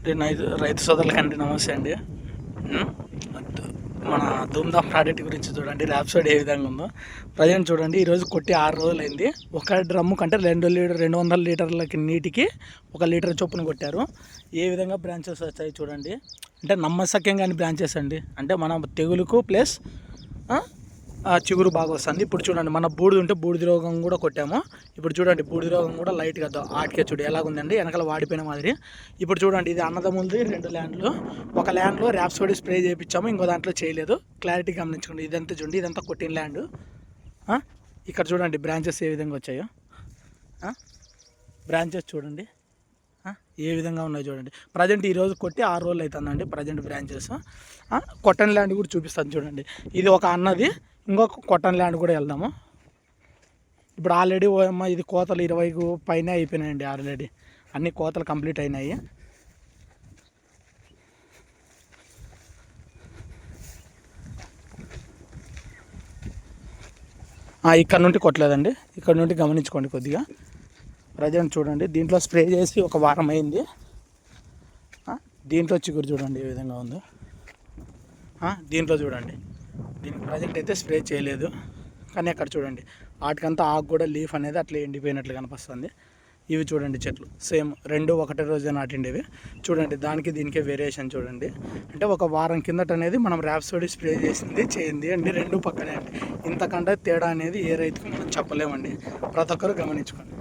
రైతు సోదరులకండి నమస్తే అండి. మన ధూమ్ధామ్ ప్రాడక్ట్ గురించి చూడండి, ర్యాప్సోడ్ ఏ విధంగా ఉందో ప్రజెంట్ చూడండి. ఈరోజు కొట్టి 6 రోజులైంది. ఒక డ్రమ్ము కంటే 200 లీటర్లకి నీటికి 1 లీటర్ చొప్పున కొట్టారు. ఏ విధంగా బ్రాంచెస్ వచ్చాయి చూడండి. అంటే నమ్మశక్యంగా బ్రాంచెస్ అండి. అంటే మన తెగులుకు ప్లస్ చిగురు బాగా వస్తుంది. ఇప్పుడు చూడండి, మన బూడిద ఉంటే బూడిద రోగం కూడా కొట్టాము. ఇప్పుడు చూడండి, బూడిద రోగం కూడా లైట్గా ఆటికే చూడు ఎలాగుందండి, వెనకాల వాడిపోయిన మాదిరి. ఇప్పుడు చూడండి, ఇది అన్నదమ్ములది 2 ల్యాండ్లు. ఒక ల్యాండ్లో ర్యాప్సోడ్ స్ప్రే చేయించాము, ఇంకో దాంట్లో చేయలేదు. క్లారిటీ గమనించుకోండి. ఇదంతా చూడండి, ఇదంతా కొట్టిన ల్యాండ్. ఇక్కడ చూడండి బ్రాంచెస్ ఏ విధంగా వచ్చాయో. బ్రాంచెస్ చూడండి ఏ విధంగా ఉన్నాయో చూడండి. ప్రజెంట్ ఈరోజు కొట్టి 6 రోజులు అవుతుందండి. ప్రజెంట్ బ్రాంచెస్ కొట్టన్ ల్యాండ్ కూడా చూపిస్తాను చూడండి. ఇది ఒక అన్నది, ఇంకొక కొట్టన్ ల్యాండ్ కూడా వెళ్దాము. ఇప్పుడు ఆల్రెడీ ఇది కోతలు 20 పైన అయిపోయినాయండి. ఆల్రెడీ అన్ని కోతలు కంప్లీట్ అయినాయి. ఇక్కడ నుండి కొట్టలేదండి, ఇక్కడ నుండి గమనించుకోండి కొద్దిగా. ప్రజెంట్ చూడండి, దీంట్లో స్ప్రే చేసి 1 వారం అయింది. దీంట్లో చిగురు చూడండి ఏ విధంగా ఉందో. దీంట్లో చూడండి, దీనికి ప్రజెంట్ అయితే స్ప్రే చేయలేదు. కానీ అక్కడ చూడండి, వాటికంతా ఆకు కూడా లీఫ్ అనేది అట్లా ఎండిపోయినట్లు కనిపిస్తుంది. ఇవి చూడండి చెట్లు సేమ్ 2 ఒకటే రోజే నాటిండేవి. చూడండి, దానికి దీనికే వేరియేషన్ చూడండి. అంటే 1 వారం కిందట అనేది మనం ర్యాప్సోడ్ స్ప్రే చేయింది అండి. 2 పక్కనే అండి. ఇంతకంటే తేడా అనేది ఏ రైతుకు మనం చెప్పలేమండి. ప్రతి ఒక్కరు గమనించుకోండి.